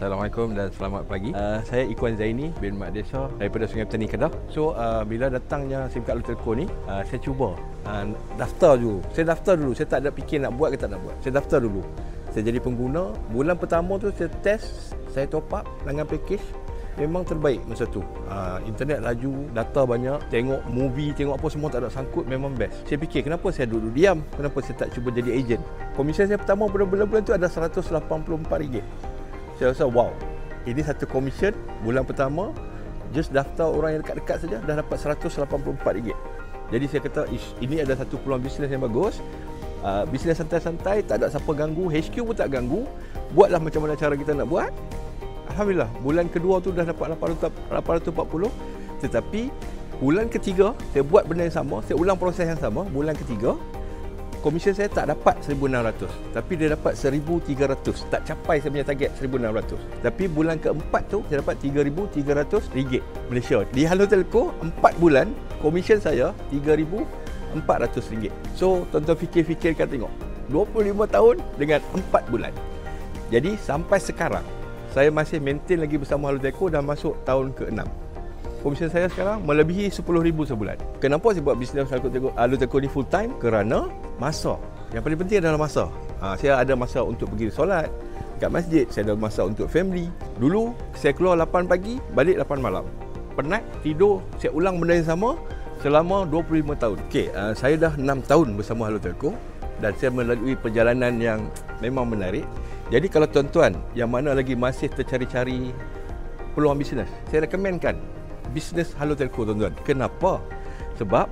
Assalamualaikum dan selamat pagi. Saya Ikhwan Zaini bin Mak Desa daripada Sungai Petani Kedah. So bila datangnya SIM kad Allo-Telco ni, saya cuba daftar dulu. Saya daftar dulu. Saya tak ada fikir nak buat ke tak nak buat. Saya daftar dulu. Saya jadi pengguna. Bulan pertama tu saya test, saya top up dengan package. Memang terbaik masa tu. Internet laju, data banyak, tengok movie, tengok apa semua tak ada sangkut, memang best. Saya fikir kenapa saya duduk diam? Kenapa saya tak cuba jadi ejen? Komisen saya pertama pada bulan-bulan tu ada RM184. Saya rasa wow, ini satu komisen bulan pertama, just daftar orang yang dekat-dekat saja dah dapat RM184. Jadi saya kata ini ada satu peluang bisnes yang bagus. Bisnes santai-santai, tak ada siapa ganggu, HQ pun tak ganggu. Buatlah macam mana cara kita nak buat. Alhamdulillah, bulan kedua tu dah dapat 840. Tetapi bulan ketiga saya buat benda yang sama, saya ulang proses yang sama. Bulan ketiga komisen saya tak dapat 1,600, tapi dia dapat 1,300. Tak capai saya punya target 1,600. Tapi bulan keempat tu saya dapat RM3,300 Malaysia. Di Allo-Telco 4 bulan komisen saya RM3,400. So tuan-tuan fikirkan tengok, 25 tahun dengan 4 bulan. Jadi sampai sekarang saya masih maintain lagi bersama Allo-Telco, dah masuk tahun ke-6. Komisen saya sekarang melebihi RM10,000 sebulan. Kenapa saya buat bisnes Allo-Telco ni full time? Kerana masa. Yang paling penting adalah masa. Saya ada masa untuk pergi solat kat masjid, saya ada masa untuk family. Dulu saya keluar 8 pagi, balik 8 malam. Penat, tidur, saya ulang benda yang sama selama 25 tahun. Okey, saya dah 6 tahun bersama Allo-Telco dan saya melalui perjalanan yang memang menarik. Jadi kalau tuan-tuan yang mana lagi masih tercari-cari peluang bisnes, saya rekomenkan bisnes Allo-Telco, tuan-tuan. Kenapa? Sebab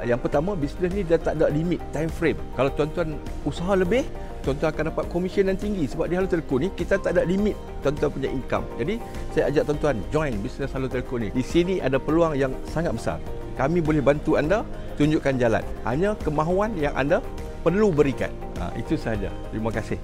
yang pertama, bisnes ni dah tak ada limit time frame. Kalau tuan-tuan usaha lebih, tuan-tuan akan dapat komisen yang tinggi. Sebab di Allo-Telco ni kita tak ada limit tuan-tuan punya income. Jadi saya ajak tuan-tuan join bisnes Allo-Telco ni. Di sini ada peluang yang sangat besar. Kami boleh bantu anda, tunjukkan jalan. Hanya kemahuan yang anda perlu berikan. Itu sahaja. Terima kasih.